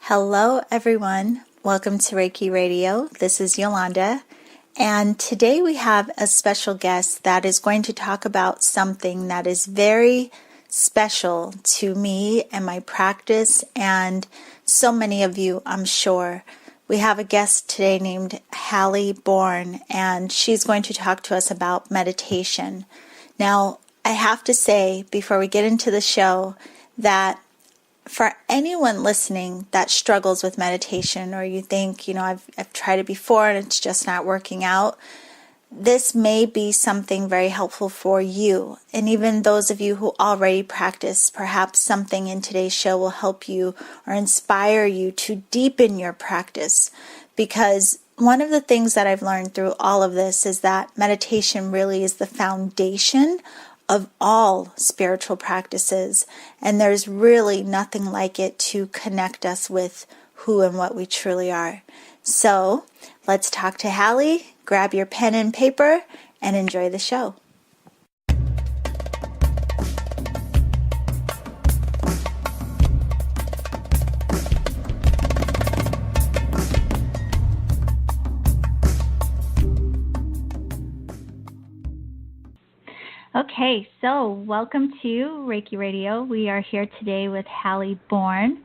Hello, everyone. Welcome to Reiki Radio. This is Yolanda. And today we have a special guest that is going to talk about something that is very special to me and my practice and so many of you, I'm sure. We have a guest today named Halli Bourne, and she's going to talk to us about meditation. Now, I have to say, before we get into the show, that for anyone listening that struggles with meditation, or you think, I've tried it before and it's just not working out, this may be something very helpful for you. And even those of you who already practice, perhaps something in today's show will help you or inspire you to deepen your practice. Because one of the things that I've learned through all of this is that meditation really is the foundation of all spiritual practices, and there's really nothing like it to connect us with who and what we truly are. So let's talk to Halli, grab your pen and paper, and enjoy the show. Okay, so welcome to Reiki Radio. We are here today with Halli Bourne,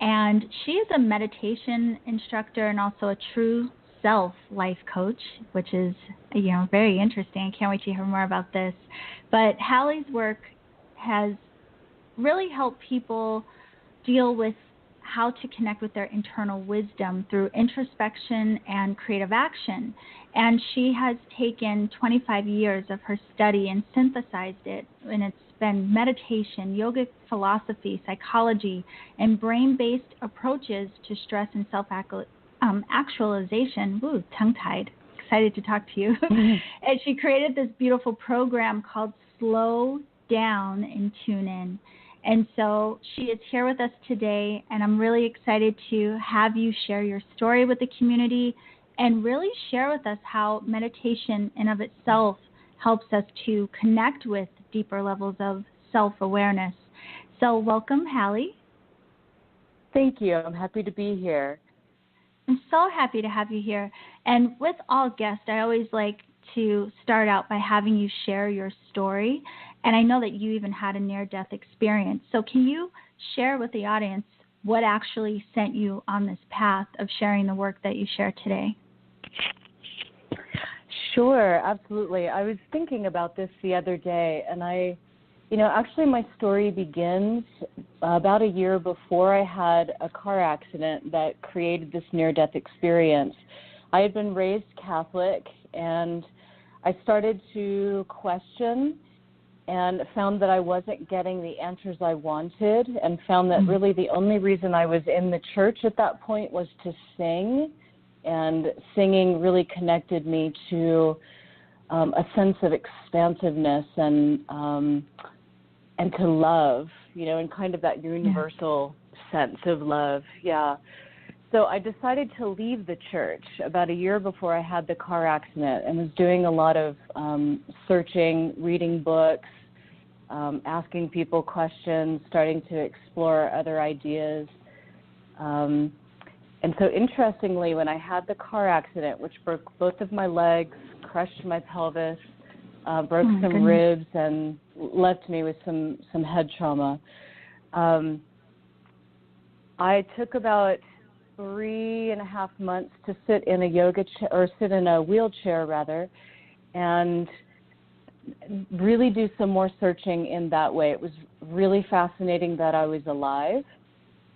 and she is a meditation instructor and also a true self life coach, which is, very interesting. I can't wait to hear more about this. But Halli's work has really helped people deal with how to connect with their internal wisdom through introspection and creative action. And she has taken 25 years of her study and synthesized it, and it's been meditation, yogic philosophy, psychology, and brain-based approaches to stress and self-actualization. Ooh, tongue-tied. Excited to talk to you. And she created this beautiful program called Slow Down and Tune In. And so she is here with us today, and I'm really excited to have you share your story with the community and really share with us how meditation in of itself helps us to connect with deeper levels of self-awareness. So welcome, Halli. Thank you. I'm happy to be here. I'm so happy to have you here. And with all guests, I always like to start out by having you share your story. And I know that you even had a near-death experience. So can you share with the audience what actually sent you on this path of sharing the work that you share today? Sure, absolutely. I was thinking about this the other day, and actually my story begins about a year before I had a car accident that created this near-death experience. I had been raised Catholic, and I started to question and found that I wasn't getting the answers I wanted, and found that really the only reason I was in the church at that point was to sing, and singing really connected me to a sense of expansiveness and to love, and kind of that universal sense of love. Yeah. So I decided to leave the church about a year before I had the car accident, and was doing a lot of searching, reading books, asking people questions, starting to explore other ideas. And so interestingly, when I had the car accident, which broke both of my legs, crushed my pelvis, broke some ribs, and left me with some head trauma, I took about 3.5 months to sit in a wheelchair rather, and really do some more searching in that way. It was really fascinating that I was alive,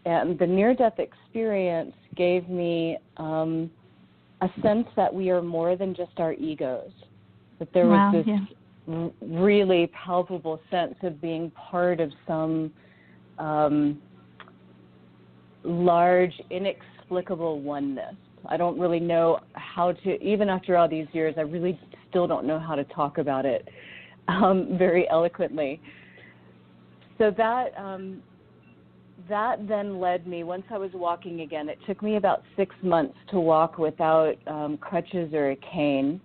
and the near-death experience gave me a sense that we are more than just our egos, that there was this really palpable sense of being part of some large, inexplicable oneness. I don't really know how to, even after all these years, I really still don't know how to talk about it very eloquently. So that then led me, once I was walking again, it took me about 6 months to walk without crutches or a cane.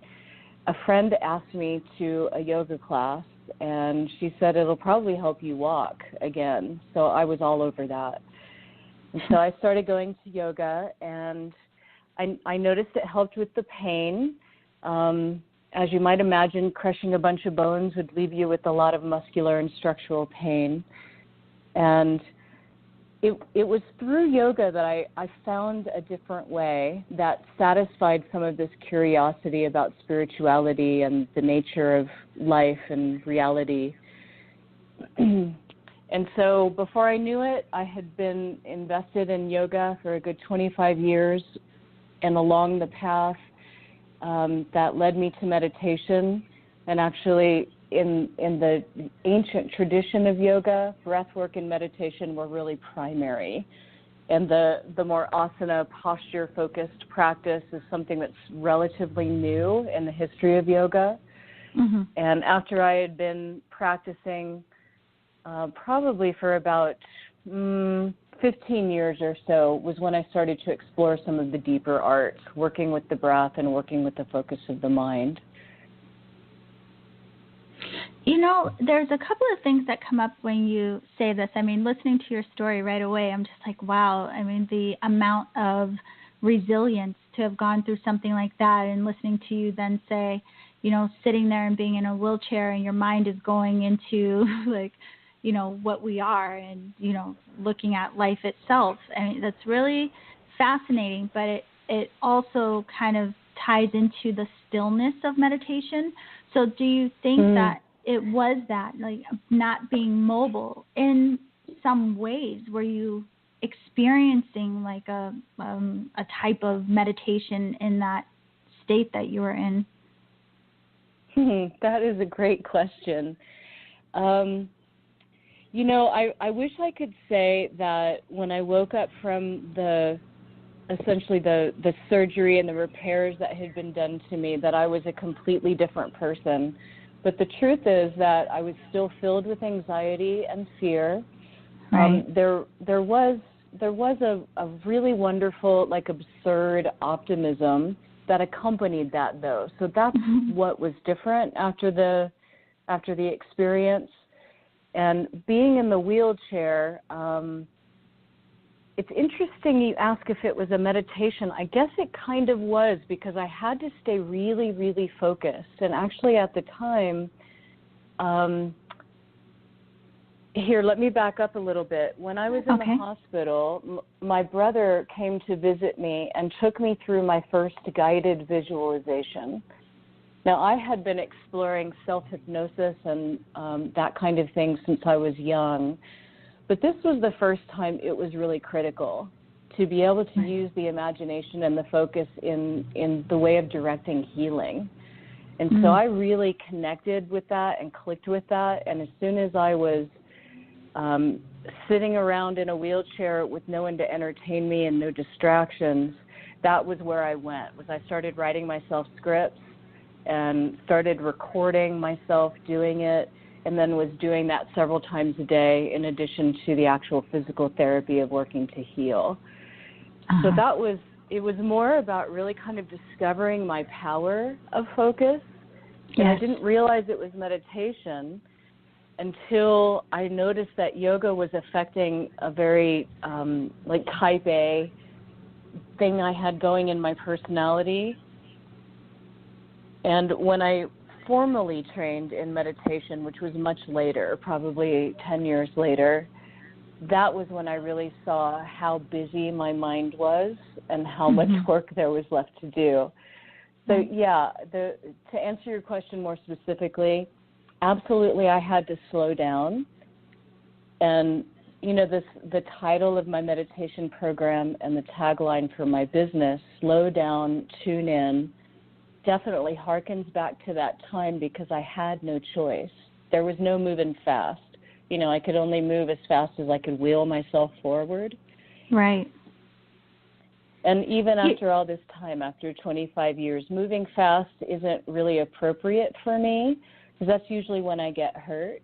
A friend asked me to a yoga class, and she said, it'll probably help you walk again. So I was all over that. And so I started going to yoga, and I noticed it helped with the pain. As you might imagine, crushing a bunch of bones would leave you with a lot of muscular and structural pain. And it was through yoga that I found a different way that satisfied some of this curiosity about spirituality and the nature of life and reality. And so before I knew it, I had been invested in yoga for a good 25 years, and along the path that led me to meditation. And actually, in the ancient tradition of yoga, breathwork and meditation were really primary. And the more asana, posture-focused practice is something that's relatively new in the history of yoga. Mm-hmm. And after I had been practicing probably for about 15 years or so was when I started to explore some of the deeper arts, working with the breath and working with the focus of the mind. You know, there's a couple of things that come up when you say this. I mean, listening to your story right away, I'm just like, wow. I mean, the amount of resilience to have gone through something like that, and listening to you then say, you know, sitting there and being in a wheelchair and your mind is going into like, you know, what we are and, you know, looking at life itself. I mean, that's really fascinating, but it also kind of ties into the stillness of meditation. So do you think that it was that, like, not being mobile in some ways? Were you experiencing like a type of meditation in that state that you were in? That is a great question. You know, I wish I could say that when I woke up from essentially the surgery and the repairs that had been done to me, that I was a completely different person. But the truth is that I was still filled with anxiety and fear. Right. There was a really wonderful, like, absurd optimism that accompanied that, though. So that's what was different after the experience. And being in the wheelchair, it's interesting you ask if it was a meditation. I guess it kind of was, because I had to stay really, really focused. And actually at the time, here, let me back up a little bit. When I was in the hospital, my brother came to visit me and took me through my first guided visualization. Now, I had been exploring self-hypnosis and that kind of thing since I was young, but this was the first time it was really critical to be able to use the imagination and the focus in the way of directing healing. And so I really connected with that and clicked with that, and as soon as I was sitting around in a wheelchair with no one to entertain me and no distractions, that was where I went. I started writing myself scripts and started recording myself doing it, and then was doing that several times a day in addition to the actual physical therapy of working to heal. So it was more about really kind of discovering my power of focus. And I didn't realize it was meditation until I noticed that yoga was affecting a very like type A thing I had going in my personality. And when I formally trained in meditation, which was much later, probably 10 years later, that was when I really saw how busy my mind was and how much work there was left to do. So, to answer your question more specifically, absolutely I had to slow down. And, you know, the title of my meditation program and the tagline for my business, Slow Down, Tune In, definitely harkens back to that time, because I had no choice. There was no moving fast. You know, I could only move as fast as I could wheel myself forward. Right. And even after all this time, after 25 years, moving fast isn't really appropriate for me, because that's usually when I get hurt.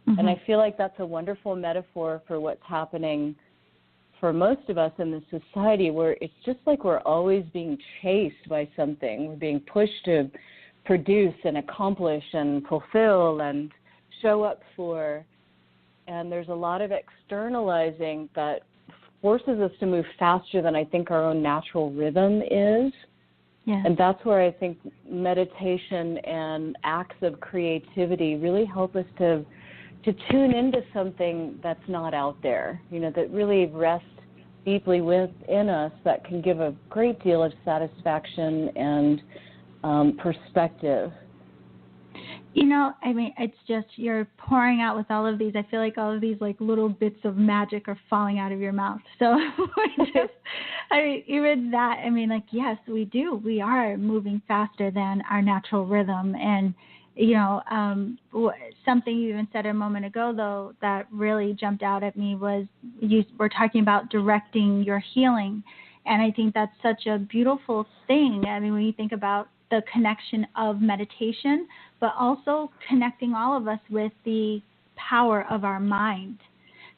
And I feel like that's a wonderful metaphor for what's happening for most of us in the society, where it's just like we're always being chased by something. We're being pushed to produce and accomplish and fulfill and show up for. And there's a lot of externalizing that forces us to move faster than I think our own natural rhythm is. Yes. And that's where I think meditation and acts of creativity really help us to tune into something that's not out there, that really rests deeply within us, that can give a great deal of satisfaction and perspective. It's just, you're pouring out with all of these. I feel like all of these like little bits of magic are falling out of your mouth. So even that, yes, we do. We are moving faster than our natural rhythm. And, something you even said a moment ago, though, that really jumped out at me was you were talking about directing your healing. And I think that's such a beautiful thing. When you think about the connection of meditation, but also connecting all of us with the power of our mind.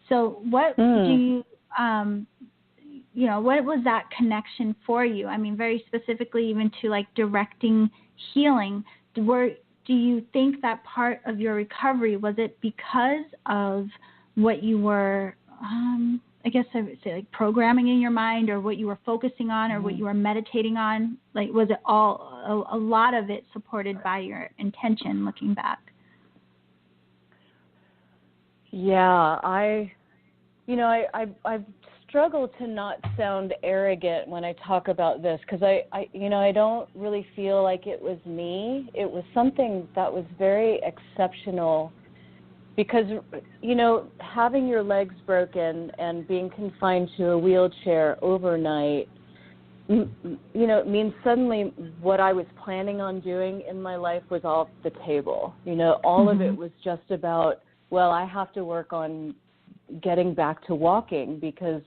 So what do you, what was that connection for you? Very specifically, even to like directing healing, do you think that part of your recovery, was it because of what you were, I guess I would say like programming in your mind, or what you were focusing on, or what you were meditating on? Like, was it all, a lot of it supported by your intention looking back? Yeah, I've struggled to not sound arrogant when I talk about this, because I don't really feel like it was me. It was something that was very exceptional, because, having your legs broken and being confined to a wheelchair overnight, it means suddenly what I was planning on doing in my life was off the table. All of it was just about, well, I have to work on getting back to walking, because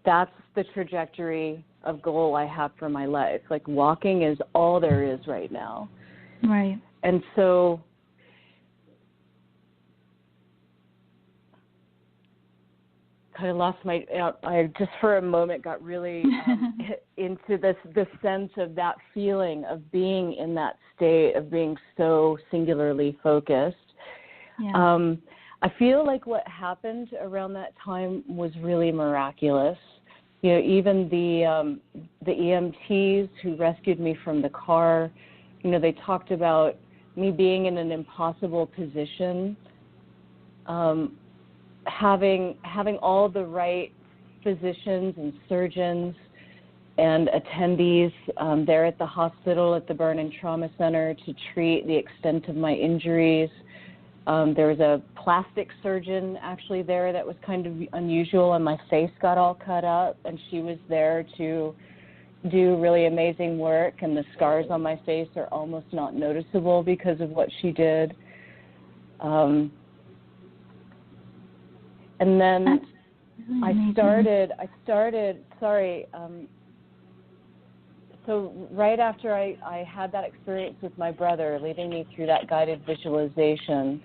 that's the trajectory of goal I have for my life. Like, walking is all there is right now. Right. And so kind of lost I just for a moment got really into the sense of that feeling of being in that state of being so singularly focused. Yeah. I feel like what happened around that time was really miraculous. Even the EMTs who rescued me from the car, they talked about me being in an impossible position, having all the right physicians and surgeons and attendees there at the hospital, at the Burn and Trauma Center, to treat the extent of my injuries. There was a plastic surgeon actually there that was kind of unusual, and my face got all cut up, and she was there to do really amazing work, and the scars on my face are almost not noticeable because of what she did. And then I started, so right after I had that experience with my brother, leading me through that guided visualization,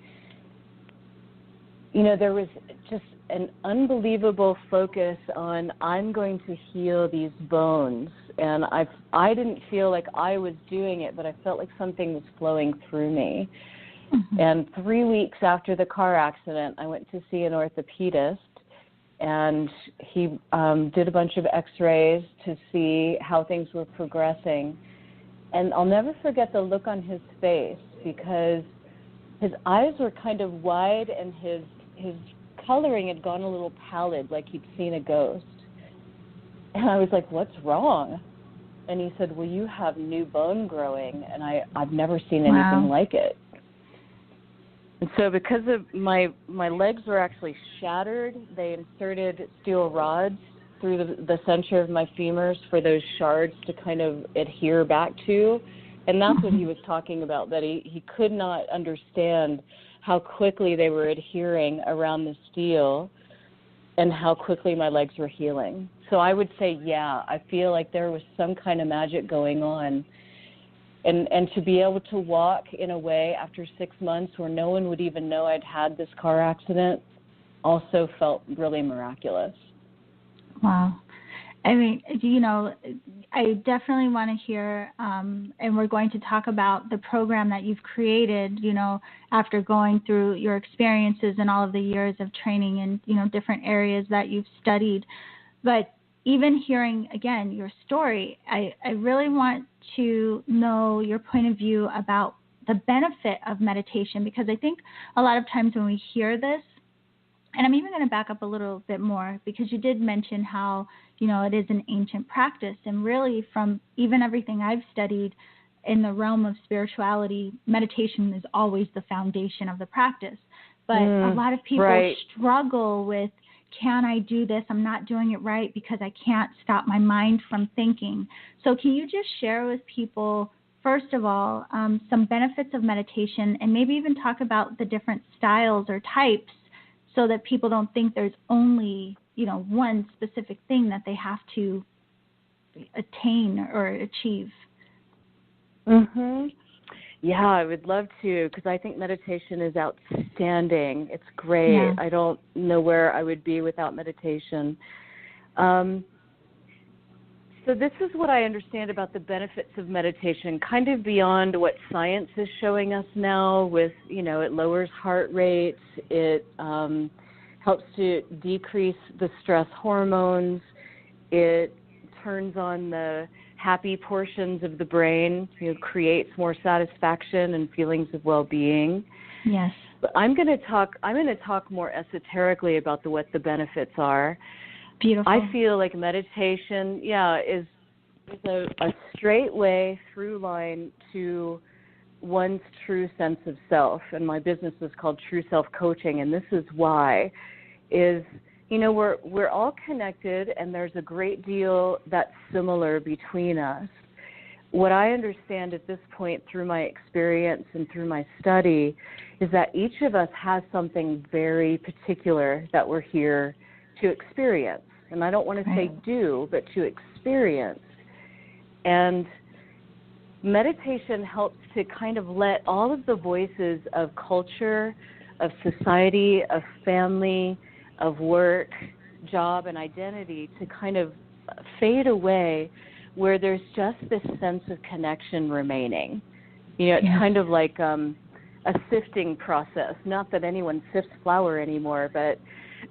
there was just an unbelievable focus on, I'm going to heal these bones. And I didn't feel like I was doing it, but I felt like something was flowing through me. Mm-hmm. And 3 weeks after the car accident, I went to see an orthopedist, and he did a bunch of x-rays to see how things were progressing. And I'll never forget the look on his face, because his eyes were kind of wide, and his coloring had gone a little pallid, like he'd seen a ghost. And I was like, what's wrong? And he said, well, you have new bone growing, and I've never seen anything like it. And so because of my legs were actually shattered, they inserted steel rods through the center of my femurs for those shards to kind of adhere back to. And that's what he was talking about, that he could not understand how quickly they were adhering around the steel and how quickly my legs were healing. So I would say, yeah, I feel like there was some kind of magic going on. And to be able to walk in a way after 6 months where no one would even know I'd had this car accident also felt really miraculous. Wow. I mean, I definitely want to hear, and we're going to talk about the program that you've created, after going through your experiences and all of the years of training in, different areas that you've studied. But even hearing, again, your story, I really want to know your point of view about the benefit of meditation, because I think a lot of times when we hear this, and I'm even going to back up a little bit more, because you did mention how, it is an ancient practice. And really, from even everything I've studied in the realm of spirituality, meditation is always the foundation of the practice. But a lot of people struggle with, can I do this? I'm not doing it right because I can't stop my mind from thinking. So can you just share with people, first of all, some benefits of meditation, and maybe even talk about the different styles or types, so that people don't think there's only, one specific thing that they have to attain or achieve? Mm-hmm. Yeah, I would love to, because I think meditation is outstanding. It's great. Yeah. I don't know where I would be without meditation. So this is what I understand about the benefits of meditation, kind of beyond what science is showing us now with, it lowers heart rates, it helps to decrease the stress hormones, it turns on the happy portions of the brain, creates more satisfaction and feelings of well-being. Yes. But I'm going to talk more esoterically about what the benefits are. Beautiful. I feel like meditation, is a straight way through line to one's true sense of self. And my business is called True Self Coaching, and this is why is we're all connected, and there's a great deal that's similar between us. What I understand at this point through my experience and through my study is that each of us has something very particular that we're here to experience. And I don't want to say do, but to experience. And meditation helps to kind of let all of the voices of culture, of society, of family, of work, job, and identity to kind of fade away, where there's just this sense of connection remaining. It's kind of like a sifting process. Not that anyone sifts flour anymore, but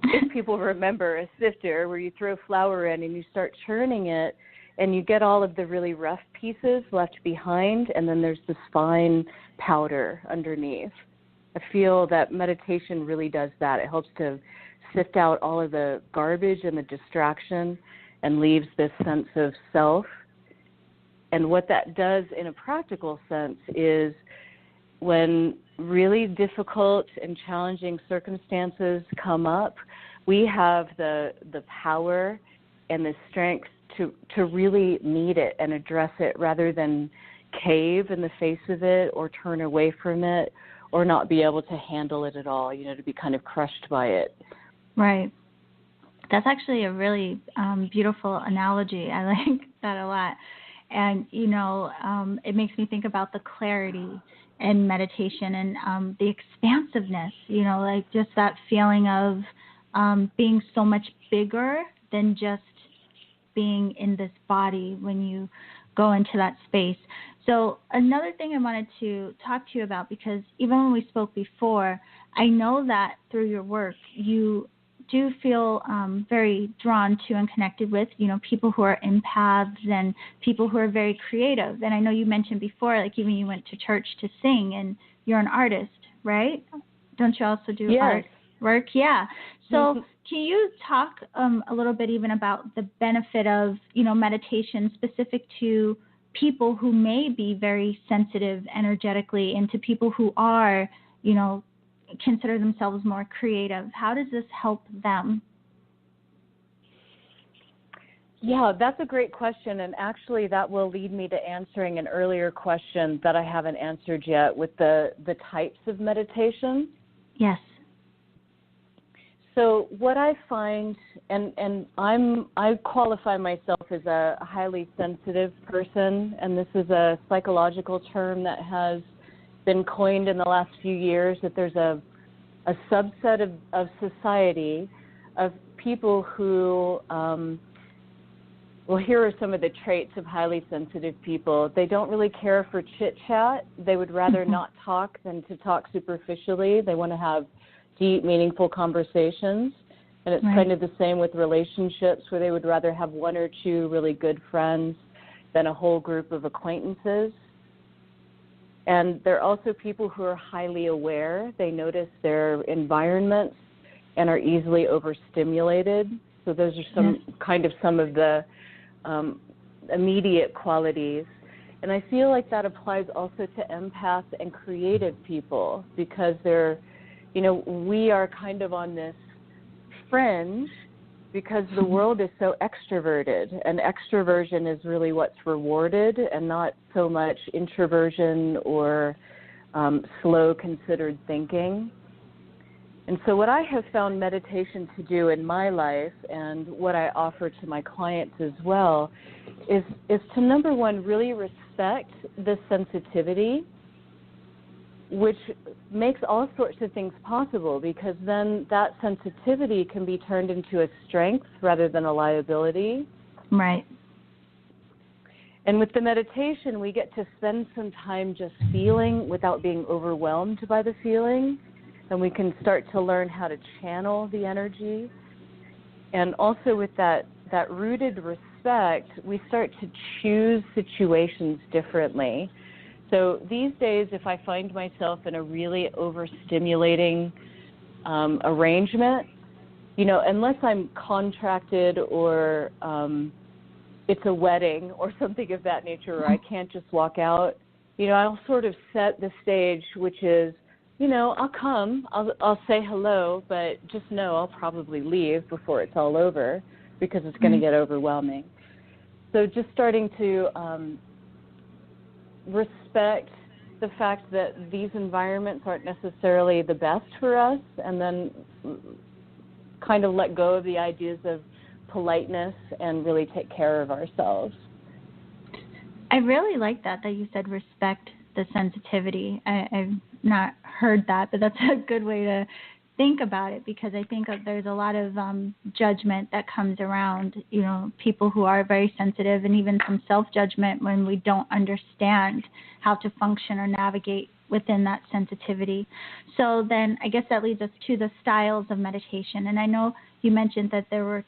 if people remember a sifter where you throw flour in and you start churning it, and you get all of the really rough pieces left behind, and then there's this fine powder underneath. I feel that meditation really does that. It helps to sift out all of the garbage and the distraction and leaves this sense of self. And what that does in a practical sense is when really difficult and challenging circumstances come up, we have the power and the strength to really meet it and address it, rather than cave in the face of it or turn away from it or not be able to handle it at all, to be kind of crushed by it. Right. That's actually a really beautiful analogy. I like that a lot. And, it makes me think about the clarity in meditation and the expansiveness, like just that feeling of being so much bigger than just being in this body when you go into that space. So another thing I wanted to talk to you about, because even when we spoke before, I know that through your work, you do feel very drawn to and connected with, people who are empaths and people who are very creative. And I know you mentioned before, like even you went to church to sing, and you're an artist, right? Don't you also do art work? Yeah. So can you talk a little bit even about the benefit of, meditation specific to people who may be very sensitive energetically, and to people who are, consider themselves more creative? How does this help them? Yeah, that's a great question, and actually that will lead me to answering an earlier question that I haven't answered yet with the types of meditation. Yes. So what I find, and I qualify myself as a highly sensitive person, and this is a psychological term that has been coined in the last few years, that there's a subset of society of people who, well, here are some of the traits of highly sensitive people. They don't really care for chit-chat. They would rather not talk than to talk superficially. They want to have deep, meaningful conversations. And it's kind of the same with relationships, where they would rather have one or two really good friends than a whole group of acquaintances. And there are also people who are highly aware. They notice their environments and are easily overstimulated. So those are some of the immediate qualities. And I feel like that applies also to empaths and creative people, because they're, we are kind of on this fringe because the world is so extroverted, and extroversion is really what's rewarded and not so much introversion or slow, considered thinking. And so what I have found meditation to do in my life, and what I offer to my clients as well, is to, number one, really respect the sensitivity, which makes all sorts of things possible, because then that sensitivity can be turned into a strength rather than a liability. Right. And with the meditation, we get to spend some time just feeling without being overwhelmed by the feeling. And we can start to learn how to channel the energy. And also with that rooted respect, we start to choose situations differently. So these days, if I find myself in a really overstimulating arrangement, unless I'm contracted or it's a wedding or something of that nature, where I can't just walk out, I'll sort of set the stage, which is, I'll come, I'll say hello, but just know I'll probably leave before it's all over, because it's going to get overwhelming. So just starting to respect the fact that these environments aren't necessarily the best for us, and then kind of let go of the ideas of politeness and really take care of ourselves. I really like that you said respect the sensitivity. I've not heard that, but that's a good way to think about it, because I think there's a lot of judgment that comes around, people who are very sensitive, and even some self-judgment when we don't understand how to function or navigate within that sensitivity. So then I guess that leads us to the styles of meditation. And I know you mentioned that there were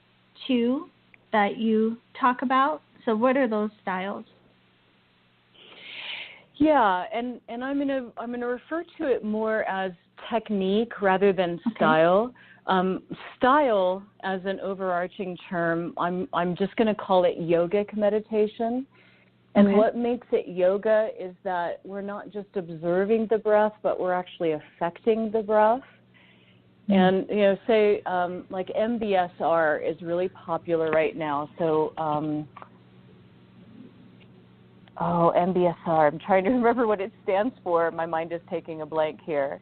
two that you talk about. So what are those styles? Yeah, and I'm gonna refer to it more as technique rather than style. Style, as an overarching term, I'm just going to call it yogic meditation. And what makes it yoga is that we're not just observing the breath, but we're actually affecting the breath. And say like MBSR is really popular right now. So MBSR. I'm trying to remember what it stands for. My mind is taking a blank here.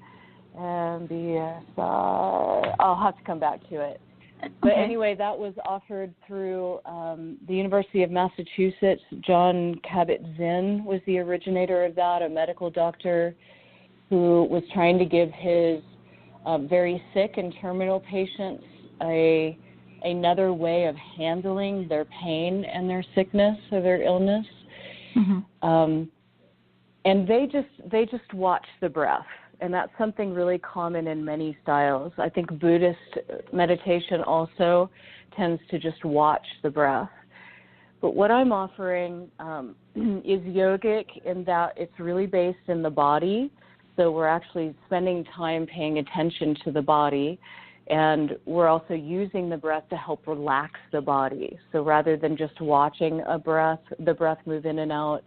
MBSR. I'll have to come back to it. But anyway, that was offered through the University of Massachusetts. John Kabat-Zinn was the originator of that, a medical doctor who was trying to give his very sick and terminal patients another way of handling their pain and their sickness or their illness. And they just watch the breath, and that's something really common in many styles. I think Buddhist meditation also tends to just watch the breath. But what I'm offering is yogic in that it's really based in the body. So we're actually spending time paying attention to the body, and we're also using the breath to help relax the body. So rather than just watching the breath move in and out,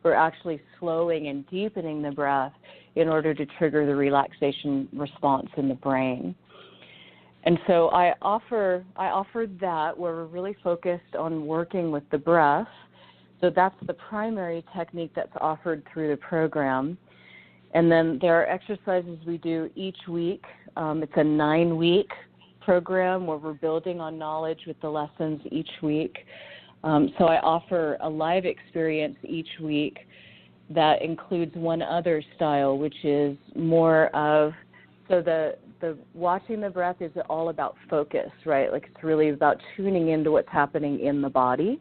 we're actually slowing and deepening the breath in order to trigger the relaxation response in the brain. And so I offered that, where we're really focused on working with the breath. So that's the primary technique that's offered through the program. And then there are exercises we do each week. It's a 9-week program where we're building on knowledge with the lessons each week. So I offer a live experience each week that includes one other style, which is more of, so the watching the breath is all about focus, right? Like it's really about tuning into what's happening in the body.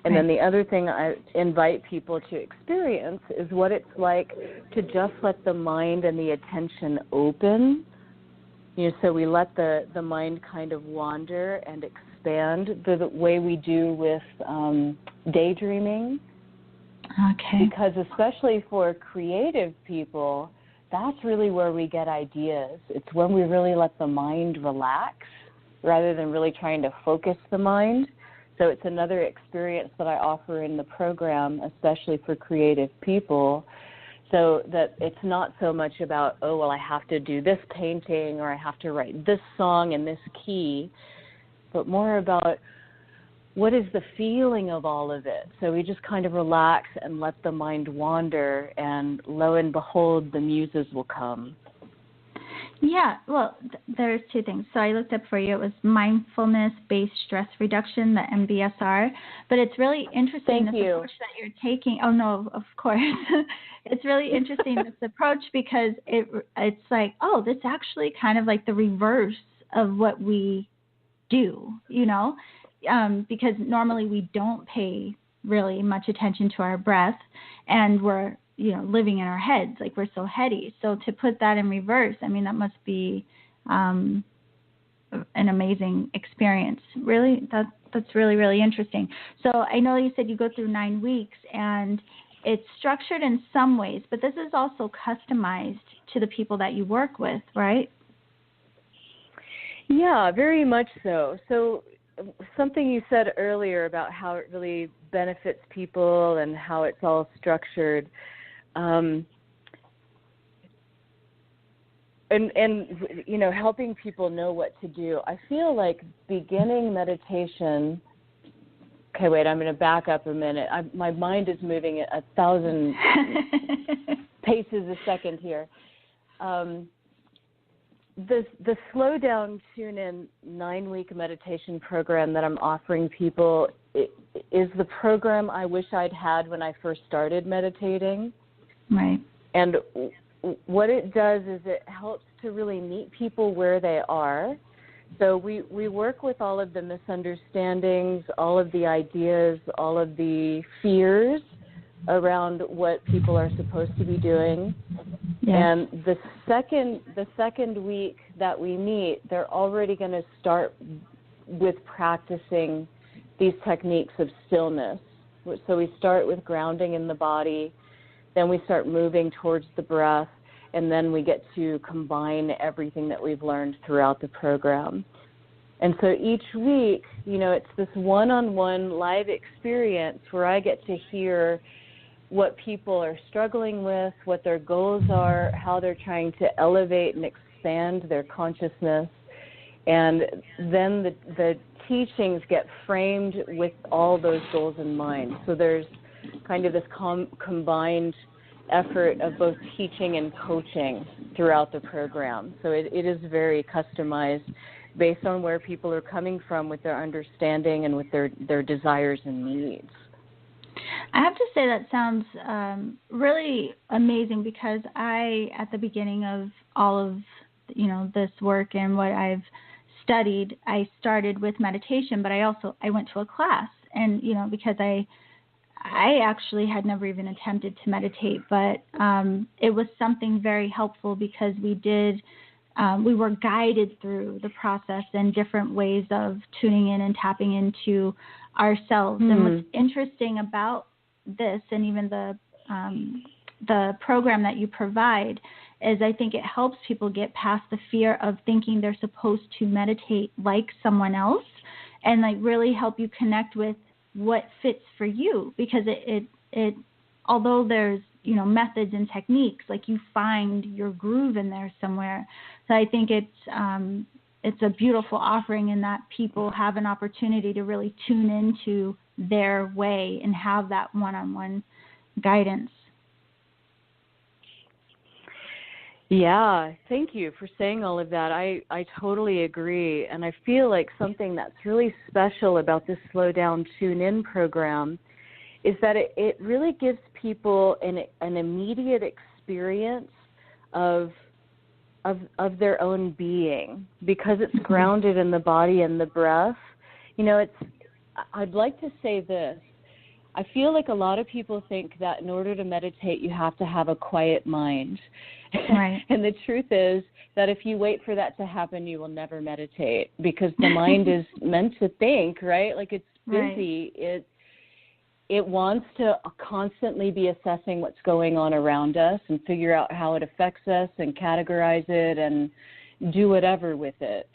And then the other thing I invite people to experience is what it's like to just let the mind and the attention open So we let the mind kind of wander and expand the way we do with daydreaming. Okay. Because especially for creative people, that's really where we get ideas. It's when we really let the mind relax rather than really trying to focus the mind. So it's another experience that I offer in the program, especially for creative people, so that it's not so much about, oh, well, I have to do this painting or I have to write this song in this key, but more about what is the feeling of all of it. So we just kind of relax and let the mind wander, and lo and behold, the muses will come. Yeah, well, there's two things. So I looked up for you. It was mindfulness-based stress reduction, the MBSR. But it's really interesting this approach that you're taking. Oh, no, of course. It's really interesting, this approach, because it's like, oh, this actually kind of like the reverse of what we do, because normally we don't pay really much attention to our breath, and we're living in our heads, like we're so heady. So to put that in reverse, I mean, that must be an amazing experience. Really, that's really, really interesting. So I know you said you go through 9 weeks, and it's structured in some ways, but this is also customized to the people that you work with, right? Yeah, very much so. So something you said earlier about how it really benefits people and how it's all structured. And helping people know what to do. I feel like beginning meditation. Okay, wait, I'm going to back up a minute. My mind is moving at 1,000 paces a second here. The Slow Down, Tune In 9-week meditation program that I'm offering people is the program I wish I'd had when I first started meditating. Right. And what it does is it helps to really meet people where they are. So we work with all of the misunderstandings, all of the ideas, all of the fears around what people are supposed to be doing. Yes. And the second week that we meet, they're already going to start with practicing these techniques of stillness. So we start with grounding in the body, then we start moving towards the breath, and then we get to combine everything that we've learned throughout the program. And so each week, it's this one-on-one live experience where I get to hear what people are struggling with, what their goals are, how they're trying to elevate and expand their consciousness. And then the teachings get framed with all those goals in mind. So there's kind of this combined effort of both teaching and coaching throughout the program. So it is very customized based on where people are coming from with their understanding and with their desires and needs. I have to say that sounds really amazing, because at the beginning of all of, this work and what I've studied, I started with meditation, but I went to a class, and, because I actually had never even attempted to meditate, but it was something very helpful, because we were guided through the process and different ways of tuning in and tapping into ourselves. And what's interesting about this, and even the program that you provide, is I think it helps people get past the fear of thinking they're supposed to meditate like someone else, and like really help you connect with what fits for you, because it although there's methods and techniques, like you find your groove in there somewhere. So I think it's a beautiful offering in that people have an opportunity to really tune into their way and have that one-on-one guidance. Yeah, thank you for saying all of that. I totally agree. And I feel like something that's really special about this Slow Down, Tune In program is that it really gives people an immediate experience of their own being, because it's grounded in the body and the breath. I'd like to say this. I feel like a lot of people think that in order to meditate, you have to have a quiet mind. Right. And the truth is that if you wait for that to happen, you will never meditate, because the mind is meant to think, right? Like, it's busy. Right. It wants to constantly be assessing what's going on around us and figure out how it affects us and categorize it and do whatever with it.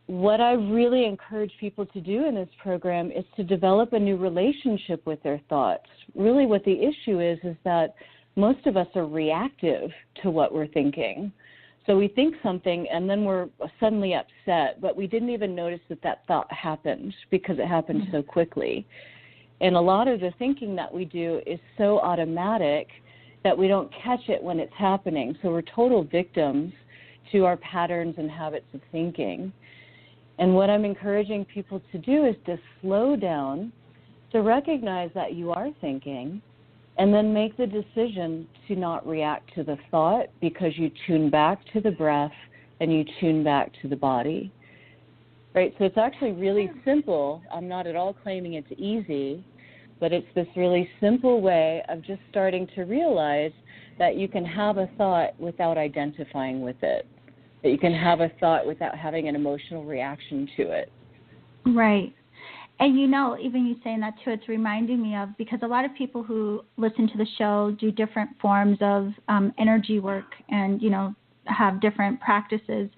What I really encourage people to do in this program is to develop a new relationship with their thoughts. Really what the issue is that most of us are reactive to what we're thinking. So we think something and then we're suddenly upset, but we didn't even notice that thought happened because it happened so quickly. And a lot of the thinking that we do is so automatic that we don't catch it when it's happening. So we're total victims to our patterns and habits of thinking. And what I'm encouraging people to do is to slow down, to recognize that you are thinking, and then make the decision to not react to the thought, because you tune back to the breath and you tune back to the body. Right? So it's actually really simple. I'm not at all claiming it's easy, but it's this really simple way of just starting to realize that you can have a thought without identifying with it, that you can have a thought without having an emotional reaction to it. Right. And, you know, even you saying that, too, it's reminding me of, because a lot of people who listen to the show do different forms of energy work and, you know, have different practices.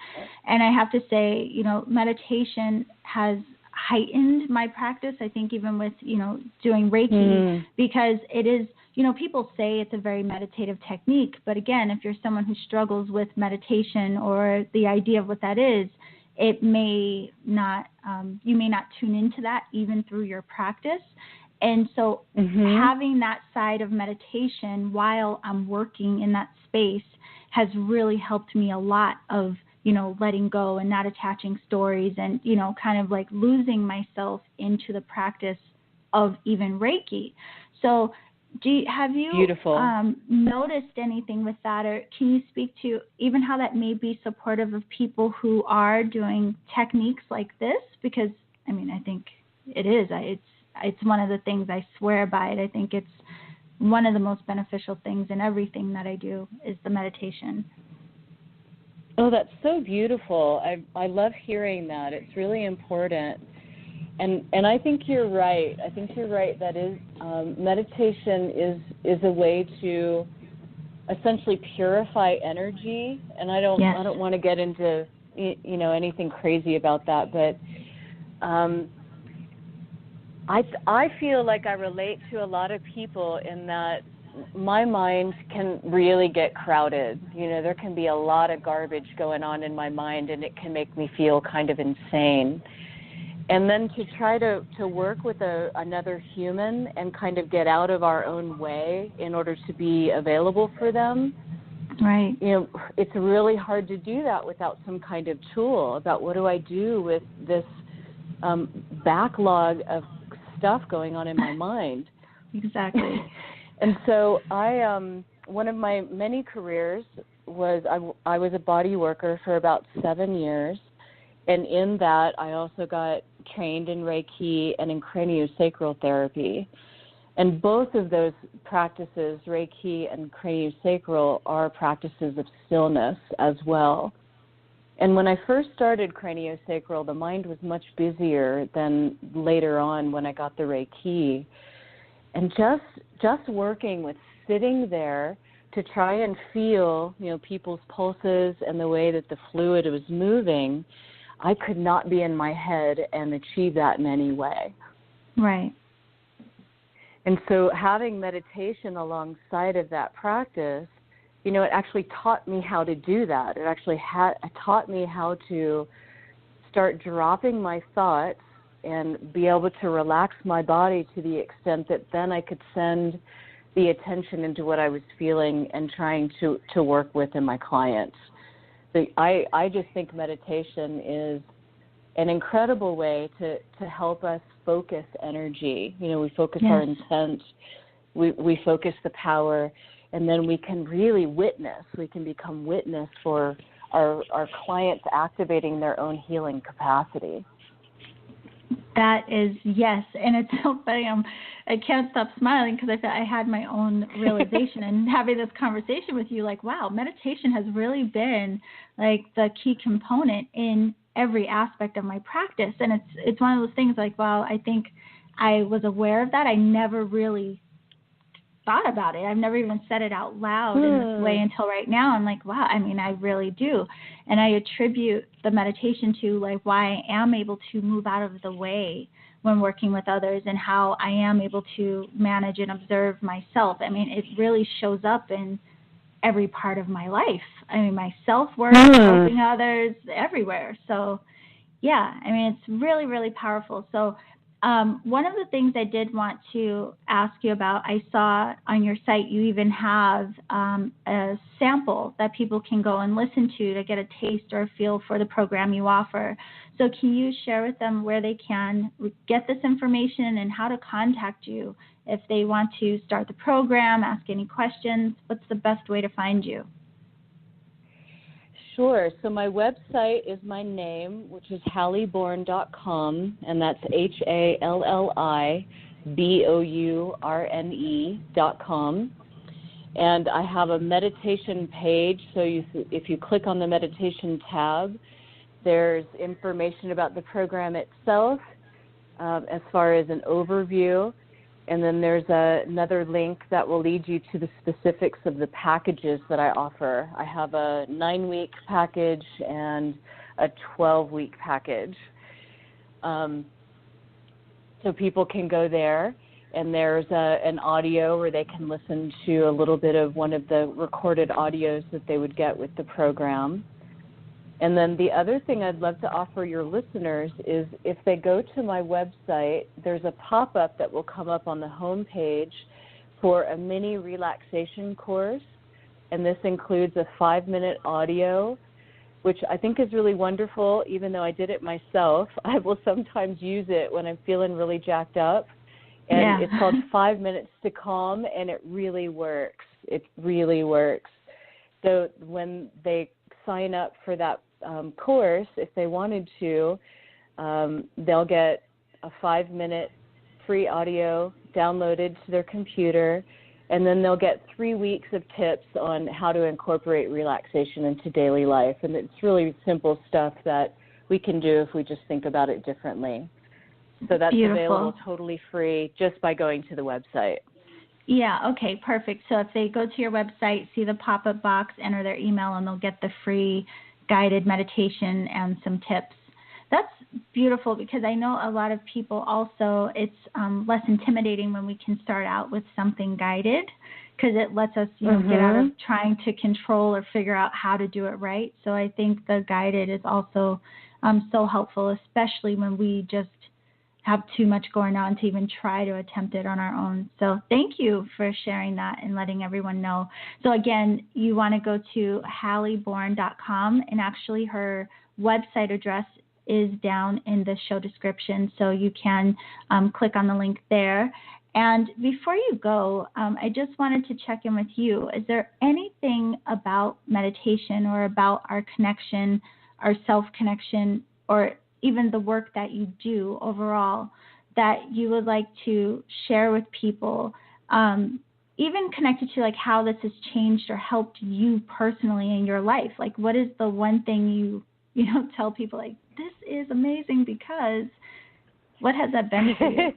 And I have to say, you know, meditation has heightened my practice, I think, even with, you know, doing Reiki, because it is, you know, people say it's a very meditative technique. But again, if you're someone who struggles with meditation or the idea of what that is, it may not, you may not tune into that even through your practice. And so having that side of meditation while I'm working in that space has really helped me a lot of, you know, letting go and not attaching stories and, you know, kind of like losing myself into the practice of even Reiki. So have you noticed anything with that, or can you speak to even how that may be supportive of people who are doing techniques like this? Because, I mean, I think it is. It's one of the things I swear by it. I think it's one of the most beneficial things in everything that I do is the meditation. Oh, that's so beautiful. I love hearing that. It's really important. And I think you're right. I think you're right. That is, meditation is a way to essentially purify energy. And I don't want to get into, you know, anything crazy about that. But I feel like I relate to a lot of people in that my mind can really get crowded. You know, there can be a lot of garbage going on in my mind, and it can make me feel kind of insane. And then to try to work with another human and kind of get out of our own way in order to be available for them. Right. You know, it's really hard to do that without some kind of tool about what do I do with this backlog of stuff going on in my mind. Exactly. And so one of my many careers was I was a body worker for about 7 years. And in that, I also got trained in Reiki and in craniosacral therapy. And both of those practices, Reiki and craniosacral, are practices of stillness as well. And when I first started craniosacral, the mind was much busier than later on when I got the Reiki. And just working with sitting there to try and feel, you know, people's pulses and the way that the fluid was moving, I could not be in my head and achieve that in any way. Right. And so having meditation alongside of that practice, you know, it actually taught me how to do that. It actually taught me how to start dropping my thoughts and be able to relax my body to the extent that then I could send the attention into what I was feeling and trying to work with in my clients. So I just think meditation is an incredible way to help us focus energy. You know, we focus our intent, we focus the power, and then we can really witness. We can become witness for our clients activating their own healing capacity. That is, yes. And it's so funny. I can't stop smiling because I had my own realization and having this conversation with you, like, wow, meditation has really been like the key component in every aspect of my practice. And it's one of those things like, wow, I think I was aware of that. I never really thought about it. I've never even said it out loud in this way until right now. I'm like, wow, I mean, I really do. And I attribute the meditation to like why I am able to move out of the way when working with others and how I am able to manage and observe myself. I mean, it really shows up in every part of my life. I mean, my self-worth, helping others, everywhere. So yeah, I mean, it's really, really powerful. So one of the things I did want to ask you about, I saw on your site you even have a sample that people can go and listen to get a taste or a feel for the program you offer. So can you share with them where they can get this information and how to contact you if they want to start the program, ask any questions? What's the best way to find you? Sure. So my website is my name, which is hallibourne.com, and that's HALLIBOURNE.com. And I have a meditation page, so if you click on the meditation tab, there's information about the program itself as far as an overview. And then there's another link that will lead you to the specifics of the packages that I offer. I have a 9-week package and a 12-week package. So people can go there, and there's an audio where they can listen to a little bit of one of the recorded audios that they would get with the program. And then the other thing I'd love to offer your listeners is if they go to my website, there's a pop-up that will come up on the home page for a mini relaxation course. And this includes a 5-minute audio, which I think is really wonderful. Even though I did it myself, I will sometimes use it when I'm feeling really jacked up. And It's called 5 Minutes to Calm, and it really works. It really works. So when they sign up for that course, if they wanted to, they'll get a 5-minute free audio downloaded to their computer, and then they'll get 3 weeks of tips on how to incorporate relaxation into daily life. And it's really simple stuff that we can do if we just think about it differently. So that's available totally free just by going to the website. Yeah, okay, perfect. So if they go to your website, see the pop-up box, enter their email, and they'll get the free guided meditation and some tips. That's beautiful because I know a lot of people also, it's less intimidating when we can start out with something guided because it lets us get out of trying to control or figure out how to do it right. So I think the guided is also so helpful, especially when we just have too much going on to even try to attempt it on our own. So thank you for sharing that and letting everyone know. So again, you want to go to hallibourne.com, and actually her website address is down in the show description, so you can click on the link there. And before you go, I just wanted to check in with you. Is there anything about meditation or about our connection, our self-connection, or even the work that you do overall that you would like to share with people, even connected to like how this has changed or helped you personally in your life? Like, what is the one thing you tell people, like, this is amazing because what has that been for you?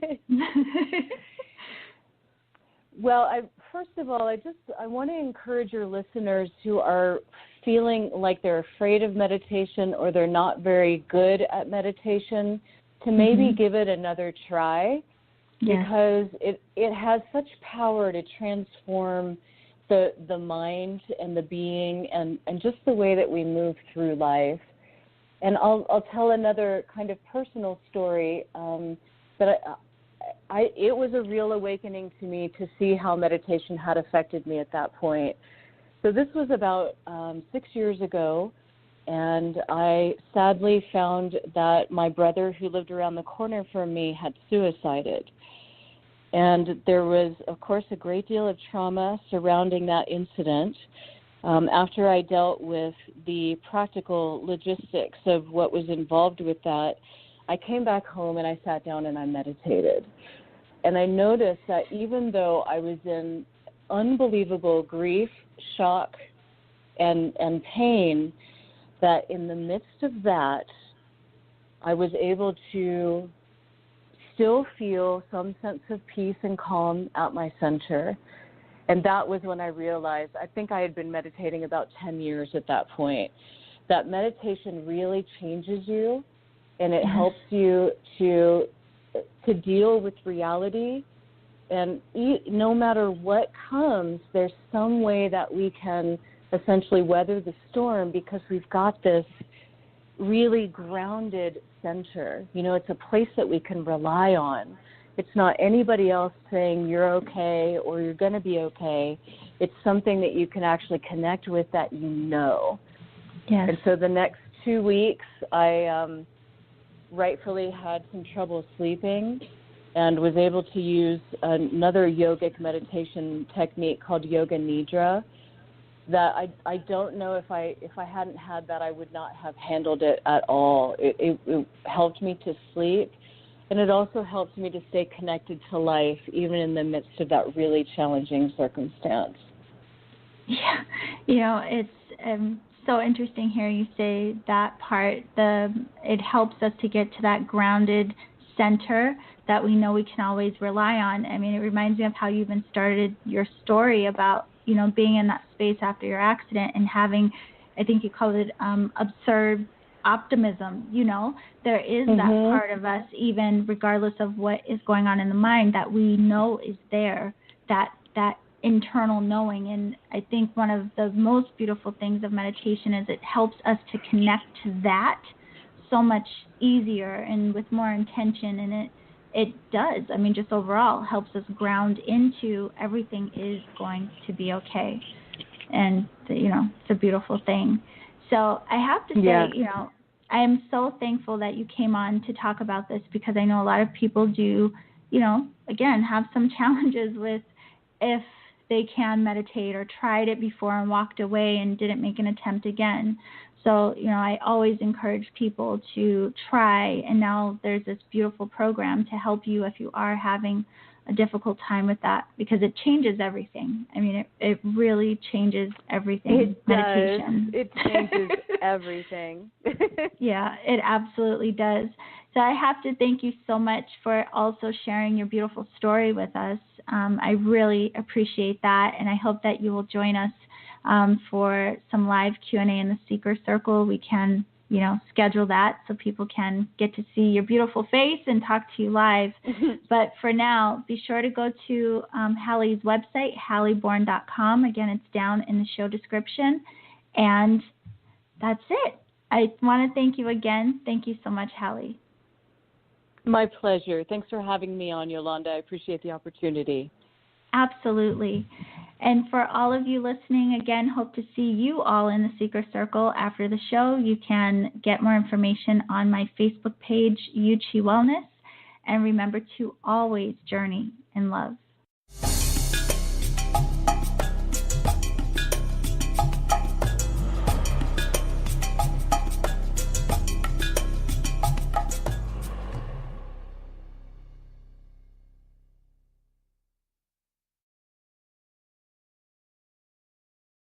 Well, first of all, I want to encourage your listeners who are feeling like they're afraid of meditation or they're not very good at meditation to maybe give it another try, because it has such power to transform the mind and the being and just the way that we move through life. And I'll tell another kind of personal story that it was a real awakening to me to see how meditation had affected me at that point. So this was about 6 years ago, and I sadly found that my brother, who lived around the corner from me, had suicided. And there was, of course, a great deal of trauma surrounding that incident. After I dealt with the practical logistics of what was involved with that, I came back home and I sat down and I meditated. And I noticed that even though I was in unbelievable grief, shock, and pain, that in the midst of that, I was able to still feel some sense of peace and calm at my center. And that was when I realized, I think I had been meditating about 10 years at that point, that meditation really changes you, and it helps you to deal with reality. And no matter what comes, there's some way that we can essentially weather the storm because we've got this really grounded center. You know, it's a place that we can rely on. It's not anybody else saying you're okay or you're going to be okay. It's something that you can actually connect with that you know. Yes. And so the next 2 weeks, I rightfully had some trouble sleeping and was able to use another yogic meditation technique called Yoga Nidra that I don't know if I hadn't had that, I would not have handled it at all. It helped me to sleep, and it also helped me to stay connected to life, even in the midst of that really challenging circumstance. Yeah, you know, it's so interesting hearing you say that part. It helps us to get to that grounded center that we know we can always rely on. I mean, it reminds me of how you even started your story about, you know, being in that space after your accident and having, I think you called it absurd optimism. You know, there is that part of us, even regardless of what is going on in the mind, that we know is there, that internal knowing. And I think one of the most beautiful things of meditation is it helps us to connect to that so much easier and with more intention. And it does, I mean, just overall helps us ground into everything is going to be okay. And, you know, it's a beautiful thing. So I have to say, you know, I am so thankful that you came on to talk about this, because I know a lot of people do, you know, again, have some challenges with if they can meditate or tried it before and walked away and didn't make an attempt again. So, you know, I always encourage people to try, and now there's this beautiful program to help you if you are having a difficult time with that, because it changes everything. I mean, it really changes everything. Meditation. It changes everything. Yeah, it absolutely does. So I have to thank you so much for also sharing your beautiful story with us. I really appreciate that, and I hope that you will join us for some live Q&A in the Seeker Circle. We can, you know, schedule that so people can get to see your beautiful face and talk to you live. But for now, be sure to go to Halli's website, hallibourne.com. Again, it's down in the show description. And that's it. I want to thank you again. Thank you so much, Halli. My pleasure. Thanks for having me on, Yolanda. I appreciate the opportunity. Absolutely. And for all of you listening, again, hope to see you all in the Seeker Circle after the show. You can get more information on my Facebook page, Yuchi Wellness. And remember to always journey in love.